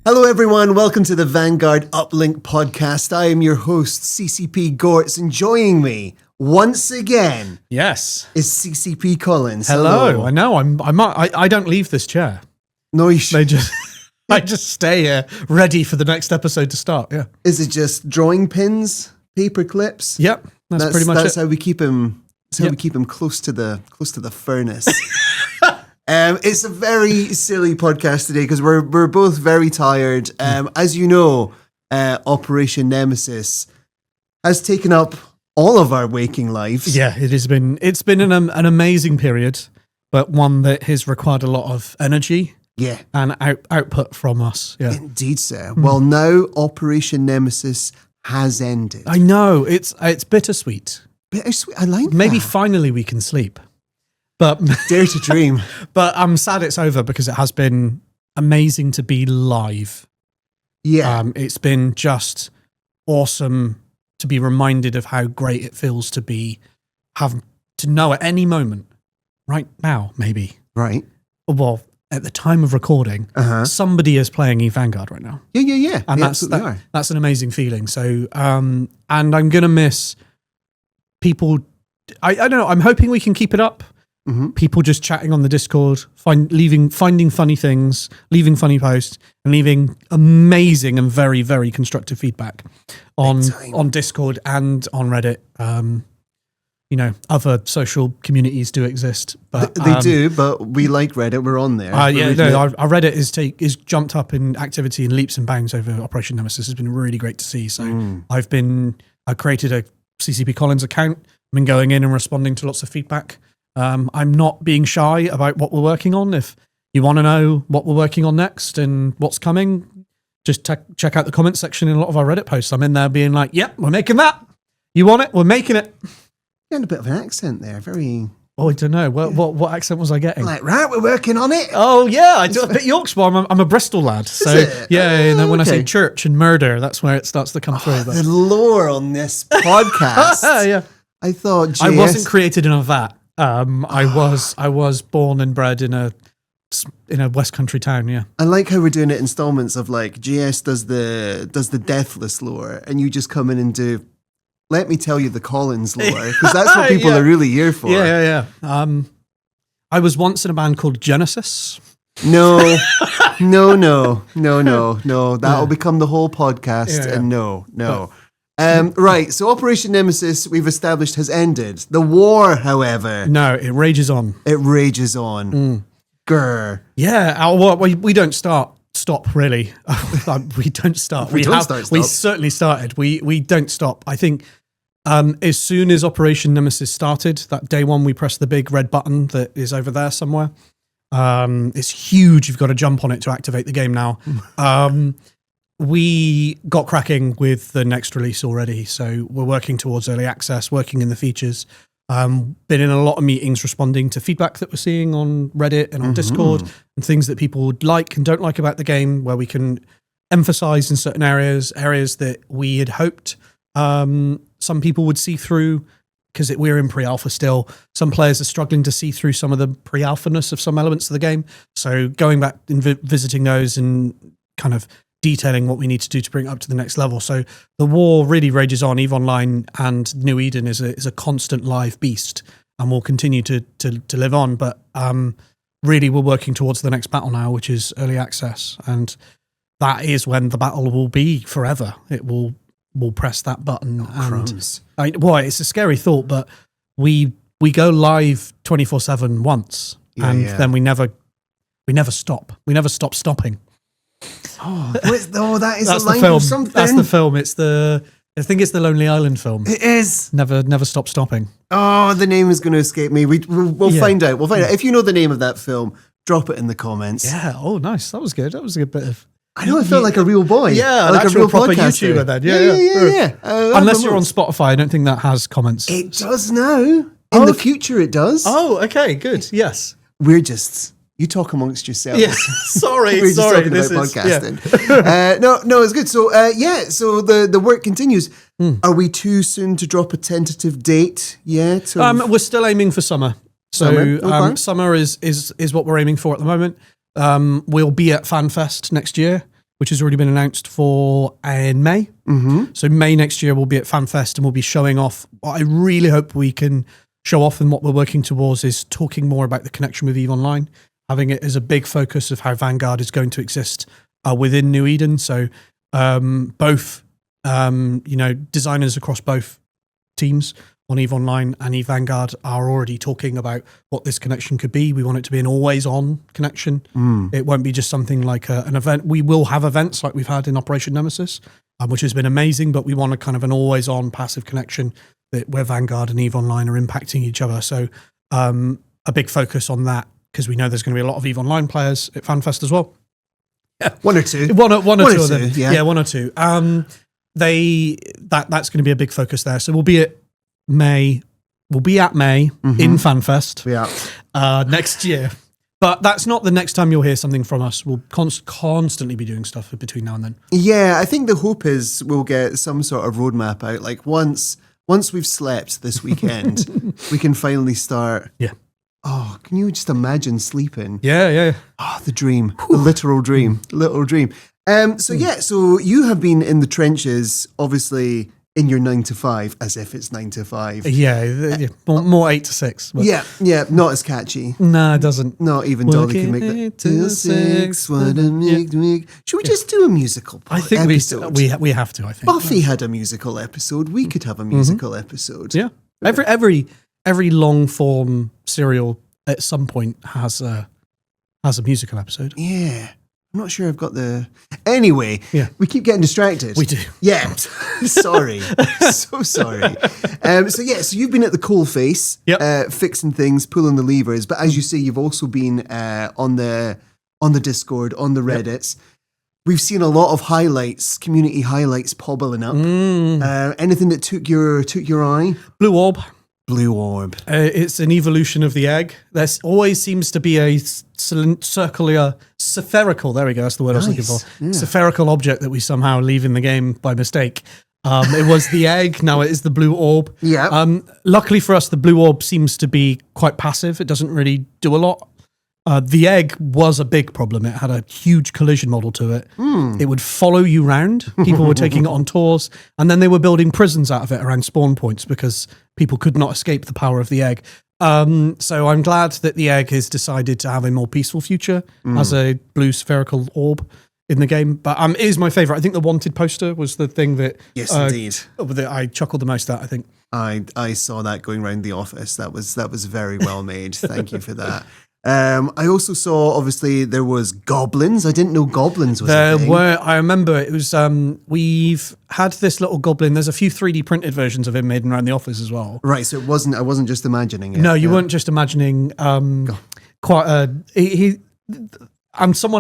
Hello everyone, welcome to the Vanguard Uplink podcast. I am your host, CCP Gortz, and joining me once again, yes, is CCP Collins. Hello. I know. I don't leave this chair. No, you should. I just stay here, ready for the next episode to start. Yeah. Is it just drawing pins, paper clips? Yep. That's pretty much That's it. how we keep him. That's how we keep him close to the furnace. It's a very silly podcast today because we're both very tired. As you know, Operation Nemesis has taken up all of our waking lives. Yeah, it's been an amazing period, but one that has required a lot of energy. Yeah, and output from us. Yeah, indeed, sir. Well, now Operation Nemesis has ended. I know it's bittersweet. Bittersweet. I like. Maybe that. finally we can sleep. But dare to dream. But I'm sad it's over because it has been amazing to be live. Yeah. It's been just awesome to be reminded of how great it feels to know at any moment, right now, maybe. Right. Well, at the time of recording, somebody is playing EVE Vanguard right now. Yeah. And that's an amazing feeling. So, and I'm going to miss people. I don't know. I'm hoping we can keep it up. Mm-hmm. People just chatting on the Discord, finding funny things, leaving funny posts, and leaving amazing and very, very constructive feedback on Discord and on Reddit. Other social communities do exist, but they do. But we like Reddit. We're on there. Our Reddit is jumped up in activity in leaps and bounds over Operation Nemesis. It's been really great to see. So I created a CCP Collins account. I've been going in and responding to lots of feedback. I'm not being shy about what we're working on. If you want to know what we're working on next and what's coming, just check out the comment section in a lot of our Reddit posts. I'm in there being like, yep, we're making that. You want it? We're making it. You had a bit of an accent there. Very... Oh, I don't know. What accent was I getting? Like, right, we're working on it. Oh, yeah. I do a bit Yorkshire. I'm a Bristol lad. So, yeah. And then when I say church and murder, that's where it starts to come through. But. The lore on this podcast. Yeah. I thought I wasn't created in a vat. I was born and bred in a West Country town. Yeah, I like how we're doing it installments of like GS does the Deathless lore, and you just come in and do. Let me tell you the Collins lore because that's what people are really here for. Yeah. I was once in a band called Genesis. No. That'll become the whole podcast. And no. Right, so Operation Nemesis, we've established, has ended. The war, however... No, it rages on. It rages on. Grr. Yeah, we don't stop, really. We don't stop. We certainly started. We don't stop. I think as soon as Operation Nemesis started, that day one, we pressed the big red button that is over there somewhere. It's huge. You've got to jump on it to activate the game now. We got cracking with the next release already, so we're working towards early access, working in the features. Been in a lot of meetings responding to feedback that we're seeing on Reddit and on Discord and things that people would like and don't like about the game, where we can emphasize in certain areas that we had hoped some people would see through, because we're in pre-alpha still. Some players are struggling to see through some of the pre-alpha-ness of some elements of the game. So going back and visiting those and kind of detailing what we need to do to bring it up to the next level. So the war really rages on. EVE Online and New Eden is a constant live beast and will continue to live on. But really we're working towards the next battle now, which is early access. And that is when the battle will be forever. It will press that button. Crumbs. It's a scary thought, but we go live 24/7 once then we never stop. We never stop stopping. That is that's a line the film. From something. That's the film. I think it's the Lonely Island film. It is. Never stop stopping. Oh, the name is going to escape me. We'll find out. We'll find out. If you know the name of that film, drop it in the comments. Yeah. Oh, nice. That was good. That was a good bit of... I know, I felt like a real boy. Yeah, like a real proper YouTuber then. Yeah. Unless you're on Spotify, I don't think that has comments. It does now. In the future, it does. Oh, okay, good. Yes. We're just... You talk amongst yourselves. Yeah, sorry. We're just talking about podcasting. Yeah. No, it's good. So, so the work continues. Are we too soon to drop a tentative date yet? We're still aiming for summer. So summer is what we're aiming for at the moment. We'll be at FanFest next year. which has already been announced for in May. Mm-hmm. So May next year we'll be at FanFest and we'll be showing off what I really hope we can show off, and what we're working towards is talking more about the connection with EVE Online, having it as a big focus of how Vanguard is going to exist within New Eden. So both, designers across both teams on EVE Online and EVE Vanguard are already talking about what this connection could be. We want it to be an always-on connection. It won't be just something like an event. We will have events like we've had in Operation Nemesis, which has been amazing, but we want a kind of an always-on passive connection where Vanguard and EVE Online are impacting each other. So a big focus on that, because we know there's going to be a lot of EVE Online players at FanFest as well. Yeah. One or two. One or two of them. Yeah, one or two. That's going to be a big focus there. So we'll be at May in FanFest next year. But that's not the next time you'll hear something from us. We'll constantly be doing stuff between now and then. Yeah, I think the hope is we'll get some sort of roadmap out. Like once we've slept this weekend, we can finally start. Yeah. Oh, can you just imagine sleeping? Yeah. Oh, the dream. The literal dream. So you have been in the trenches, obviously, in your 9 to 5, as if it's 9 to 5. Yeah. More 8 to 6. But. Yeah, not as catchy. No, it doesn't. Not even Dolly can make that. 8 to 6, what a make. Should we just do a musical I think episode? we have to, I think. Buffy had a musical episode. We could have a musical episode. Yeah. Every long form serial at some point has a musical episode. Yeah. I'm not sure I've got the... Anyway, we keep getting distracted. We do. Yeah. Sorry. So sorry. So you've been at the coalface, fixing things, pulling the levers. But as you say, you've also been on the Discord, on the Reddits. We've seen a lot of highlights, community highlights popping up. Anything that took your eye? Blue Orb. It's an evolution of the egg. There always seems to be a spherical, there we go, that's the word I was looking for. Yeah. Spherical object that we somehow leave in the game by mistake. It was the egg, now it is the blue orb. Yeah. Luckily for us, the blue orb seems to be quite passive. It doesn't really do a lot. The egg was a big problem. It had a huge collision model to it. It would follow you round. People were taking it on tours, and then they were building prisons out of it around spawn points because people could not escape the power of the egg. So I'm glad that the egg has decided to have a more peaceful future as a blue spherical orb in the game. But it is my favourite. I think the wanted poster was the thing that indeed that I chuckled the most at, I think. I saw that going around the office. That was very well made. Thank you for that. I also saw, obviously, there was Goblins. I didn't know Goblins was a thing. I remember it was, we've had this little goblin. There's a few 3D printed versions of him made around the office as well. Right, so I wasn't just imagining it. No, you weren't just imagining someone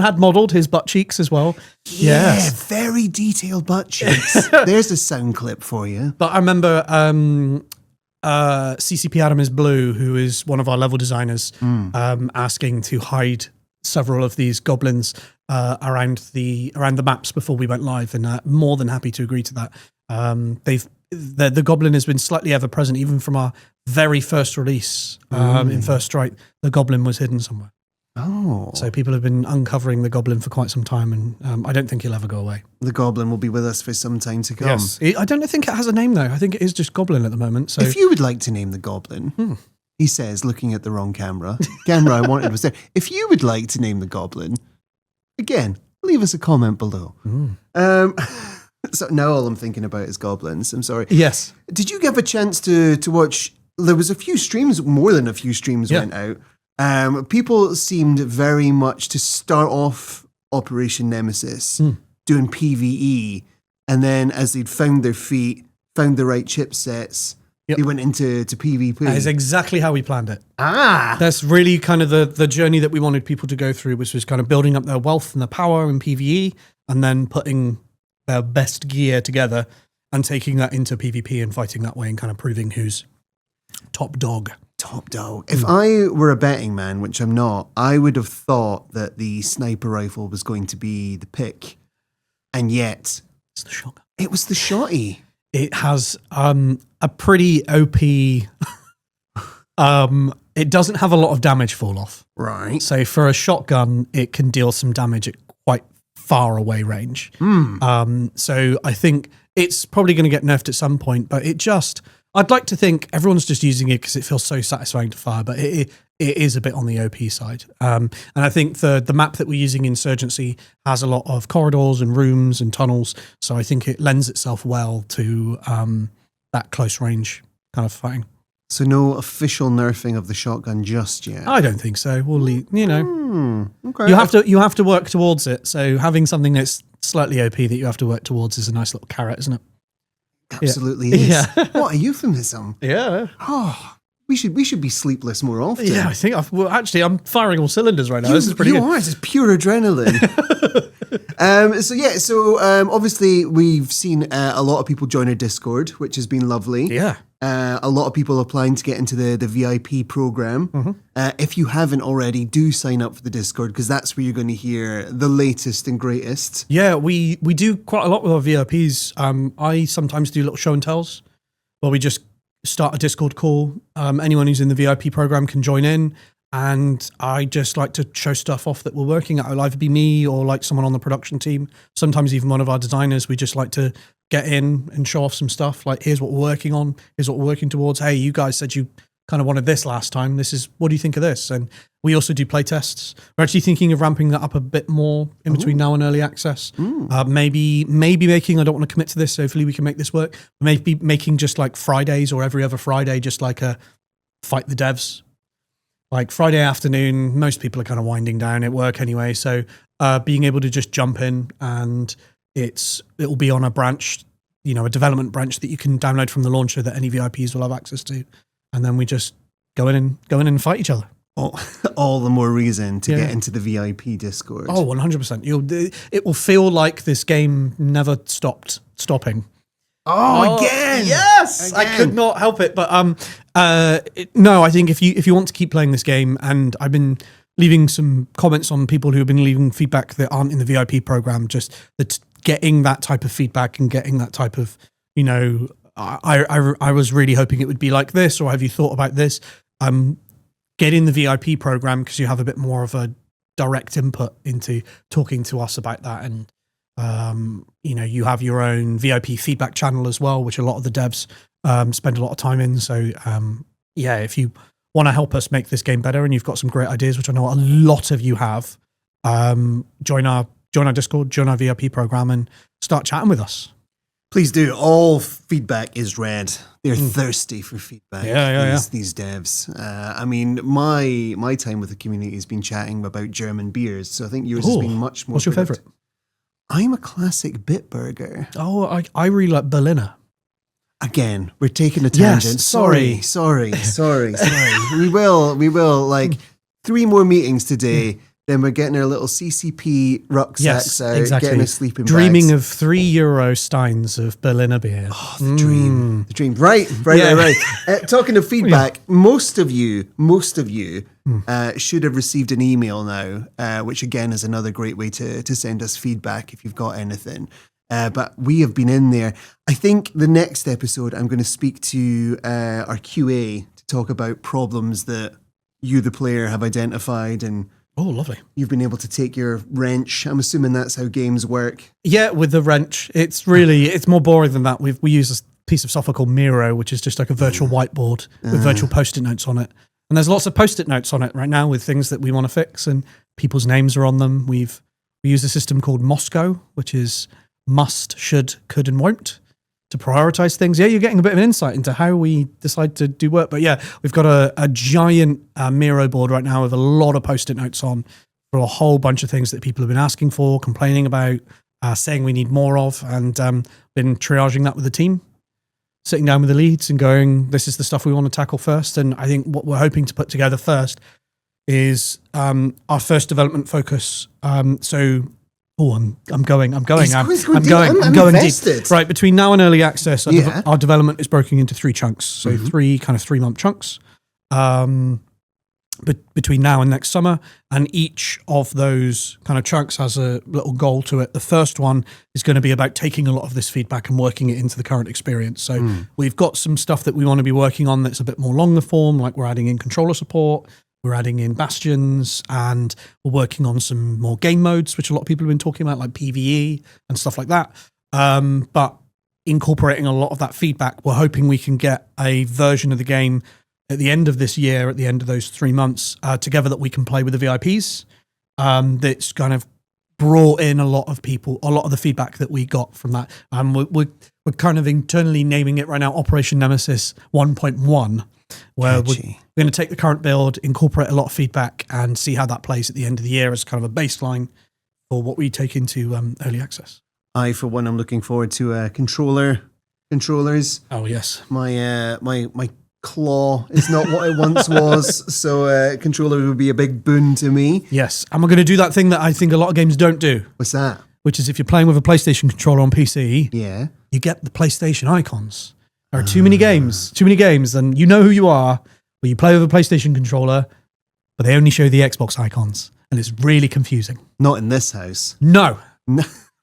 had modelled his butt cheeks as well. Yeah, yes. Very detailed butt cheeks. There's a sound clip for you. But I remember... CCP Adam is Blue, who is one of our level designers, asking to hide several of these goblins around the maps before we went live, and more than happy to agree to that. The goblin has been slightly ever present, even from our very first release in First Strike. The goblin was hidden somewhere. Oh. So people have been uncovering the goblin for quite some time, and I don't think he'll ever go away. The goblin will be with us for some time to come. Yes. I don't think it has a name, though. I think it is just goblin at the moment. So if you would like to name the goblin, he says, looking at the wrong camera. Camera I wanted was there. If you would like to name the goblin, again, leave us a comment below. So now all I'm thinking about is goblins. I'm sorry. Yes. Did you give a chance to watch? There was a few streams, more than a few streams went out. People seemed very much to start off Operation Nemesis doing PvE, and then as they'd found their feet, found the right chipsets, they went into PvP. That is exactly how we planned it. That's really kind of the journey that we wanted people to go through, which was kind of building up their wealth and their power in PvE, and then putting their best gear together and taking that into PvP and fighting that way and kind of proving who's top dog. Top dog. If I were a betting man, which I'm not, I would have thought that the sniper rifle was going to be the pick, and yet it's the shotgun. It was the shotty. It has a pretty OP. It doesn't have a lot of damage fall off. Right. So for a shotgun, it can deal some damage at quite far away range. So I think it's probably going to get nerfed at some point, but I'd like to think everyone's just using it because it feels so satisfying to fire, but it is a bit on the OP side. And I think the map that we're using, Insurgency, has a lot of corridors and rooms and tunnels, so I think it lends itself well to that close range kind of fighting. So no official nerfing of the shotgun just yet? I don't think so. We'll leave, Okay. You have to work towards it, so having something that's slightly OP that you have to work towards is a nice little carrot, isn't it? Absolutely is. Yeah. What a euphemism. Yeah. Oh, we should be sleepless more often. Yeah, I think I'm firing all cylinders right now. This is pretty good. Are. It's pure adrenaline. So obviously we've seen a lot of people join our Discord, which has been lovely. Yeah. A lot of people applying to get into the VIP program. If you haven't already, do sign up for the Discord, because that's where you're going to hear the latest and greatest. Yeah, we do quite a lot with our VIPs. I sometimes do little show and tells where we just start a Discord call. Anyone who's in the VIP program can join in, and I just like to show stuff off that we're working at. It'll either be me or like someone on the production team. Sometimes even one of our designers. We just like to get in and show off some stuff. Like, here's what we're working on. Here's what we're working towards. Hey, you guys said you kind of wanted this last time. What do you think of this? And we also do play tests. We're actually thinking of ramping that up a bit more in between now and early access. Maybe making, I don't want to commit to this, so hopefully we can make this work. Maybe making just like Fridays or every other Friday, just like a fight the devs. Like Friday afternoon, most people are kind of winding down at work anyway. So being able to just jump in, and it'll be on a branch, a development branch that you can download from the launcher that any VIPs will have access to. And then we just go in and fight each other. All the more reason to get into the VIP Discord. Oh, 100%. It will feel like this game never stopping. Oh, again! Yes! Again. I could not help it. But no, I think if you want to keep playing this game, and I've been leaving some comments on people who have been leaving feedback that aren't in the VIP program, just that getting that type of feedback and getting that type of, I was really hoping it would be like this, or have you thought about this? Get in the VIP program because you have a bit more of a direct input into talking to us about that. And, you have your own VIP feedback channel as well, which a lot of the devs spend a lot of time in. So, if you want to help us make this game better and you've got some great ideas, which I know a lot of you have, join our Discord, join our VIP program and start chatting with us. Please do. All feedback is read. They're thirsty for feedback. These devs. I mean, my time with the community has been chatting about German beers, so I think yours has been much more. What's your favourite? I'm a classic Bitburger. Oh, I really like Berliner. Again, we're taking a tangent. Yes, sorry. We will. Like 3 more meetings today. Then we're getting our little CCP rucksacks out, getting a sleeping Dreaming bags. of €3 steins of Berliner beer. Oh, the dream. The dream. Right. Talking of feedback, most of you should have received an email now, which again is another great way to send us feedback if you've got anything. But we have been in there. I think the next episode I'm going to speak to our QA to talk about problems that you, the player, have identified, and oh, lovely. You've been able to take your wrench. I'm assuming that's how games work. Yeah, with the wrench. It's more boring than that. We use a piece of software called Miro, which is just like a virtual whiteboard with virtual Post-it notes on it. And there's lots of Post-it notes on it right now with things that we want to fix, and people's names are on them. We use a system called Moscow, which is must, should, could, and won't, to prioritize things. Yeah, you're getting a bit of an insight into how we decide to do work. But yeah, we've got a giant Miro board right now with a lot of Post-it notes on for a whole bunch of things that people have been asking for, complaining about, saying we need more of, and been triaging that with the team, sitting down with the leads and going, this is the stuff we want to tackle first. And I think what we're hoping to put together first is our first development focus. I'm going invested. deep. Right, between now and early access, our development is broken into 3 chunks. So 3 kind of 3-month chunks. But between now and next summer, and each of those kind of chunks has a little goal to it. The first one is going to be about taking a lot of this feedback and working it into the current experience. So we've got some stuff that we want to be working on that's a bit more longer form, like we're adding in controller support. We're adding in bastions, and we're working on some more game modes, which a lot of people have been talking about, like PvE and stuff like that. But incorporating a lot of that feedback, we're hoping we can get a version of the game at the end of this year, at the end of those 3 months, together that we can play with the VIPs. That's kind of brought in a lot of people, a lot of the feedback that we got from that. We're kind of internally naming it right now Operation Nemesis 1.1, where we're going to take the current build, incorporate a lot of feedback, and see how that plays at the end of the year as kind of a baseline for what we take into early access. I, for one, I'm looking forward to controllers. Oh yes, my claw is not what it once was, so controller would be a big boon to me. Yes, and we're going to do that thing that I think a lot of games don't do. What's that? Which is if you're playing with a PlayStation controller on PC, you get the PlayStation icons. There are too many games, and you know who you are, where you play with a PlayStation controller, but they only show the Xbox icons, and it's really confusing. Not in this house. No.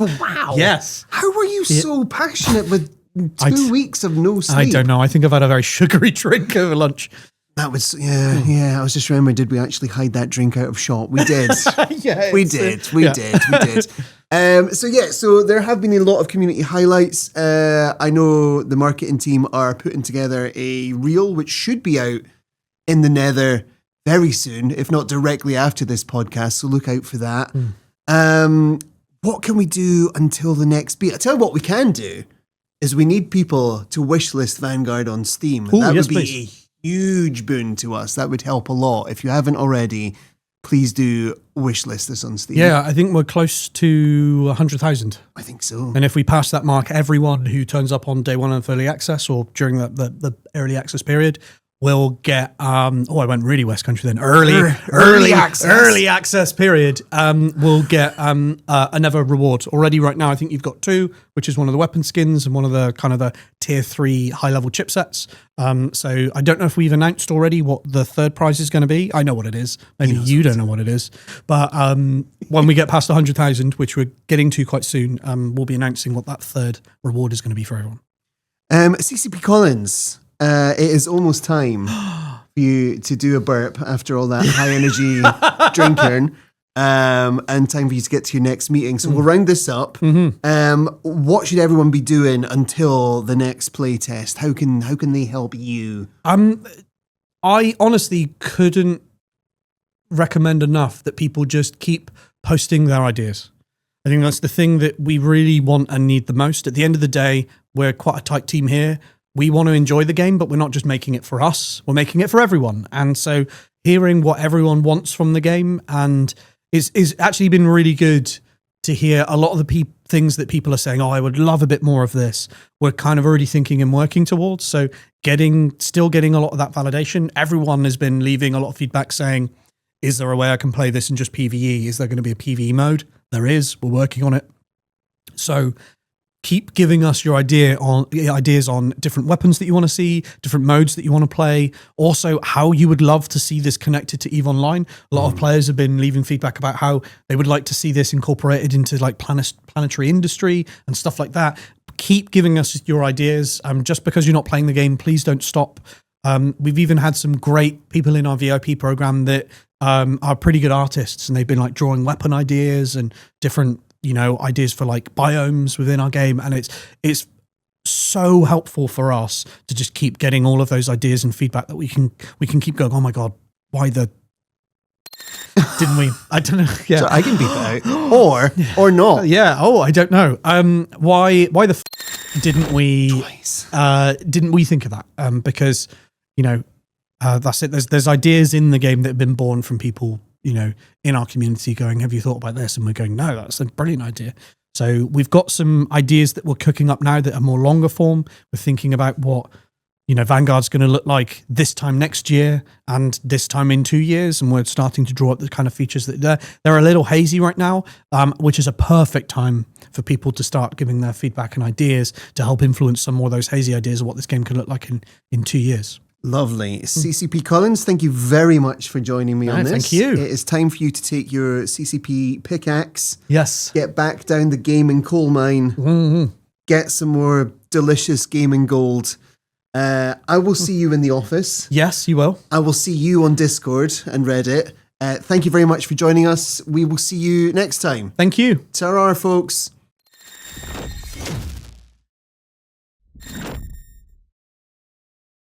Wow. Yes. How were you so passionate with 2 weeks of no sleep? I don't know. I think I've had a very sugary drink over lunch. That was, I was just remembering, did we actually hide that drink out of shot? We did. We did. So there have been a lot of community highlights. I know the marketing team are putting together a reel, which should be out in the nether very soon, if not directly after this podcast. So look out for that. What can we do until the next beat? I tell you what we can do is we need people to wishlist Vanguard on Steam. That would be a huge boon to us. That would help a lot. If you haven't already, please do wishlist this on Steam. Yeah, I think we're close to 100,000. I think so. And if we pass that mark, everyone who turns up on day one of early access or during the early access period will get, I went really West Country then, early access period, will get another reward. Already right now, I think you've got 2, which is one of the weapon skins and one of the kind of the tier 3 high-level chipsets. So I don't know if we've announced already what the third prize is going to be. I know what it is. Maybe you don't know what it is. But when we get past 100,000, which we're getting to quite soon, we'll be announcing what that third reward is going to be for everyone. CCP Collins. It is almost time for you to do a burp after all that high energy drinking, and time for you to get to your next meeting. So we'll round this up. What should everyone be doing until the next playtest? How can they help you? I honestly couldn't recommend enough that people just keep posting their ideas. I think that's the thing that we really want and need the most. At the end of the day, we're quite a tight team here. We want to enjoy the game, but we're not just making it for us. We're making it for everyone. And so hearing what everyone wants from the game and is actually been really good to hear a lot of the things that people are saying, I would love a bit more of this. We're kind of already thinking and working towards. So still getting a lot of that validation. Everyone has been leaving a lot of feedback saying, is there a way I can play this in just PvE? Is there going to be a PvE mode? There is. We're working on it. So keep giving us your ideas on different weapons that you want to see, different modes that you want to play. Also, how you would love to see this connected to EVE Online. A lot of players have been leaving feedback about how they would like to see this incorporated into like planetary industry and stuff like that. Keep giving us your ideas. Just because you're not playing the game, please don't stop. We've even had some great people in our VIP program that are pretty good artists, and they've been like drawing weapon ideas and different ideas for like biomes within our game, and it's so helpful for us to just keep getting all of those ideas and feedback that we can keep going, oh my god, why didn't we? I don't know. Yeah, so I can beat that out, or not. Yeah. Oh, I don't know. Why didn't we? Didn't we think of that? Because that's it. There's ideas in the game that have been born from people in our community going, have you thought about this? And we're going, no, that's a brilliant idea. So we've got some ideas that we're cooking up now that are more longer form. We're thinking about what, Vanguard's going to look like this time next year and this time in 2 years. And we're starting to draw up the kind of features that they're a little hazy right now, which is a perfect time for people to start giving their feedback and ideas to help influence some more of those hazy ideas of what this game could look like in 2 years. Lovely. CCP Collins, thank you very much for joining me on this. Thank you. It is time for you to take your CCP pickaxe. Yes. Get back down the gaming coal mine. Get some more delicious gaming gold. I will see you in the office. Yes, you will. I will see you on Discord and Reddit. Thank you very much for joining us. We will see you next time. Thank you. Ta-ra, folks.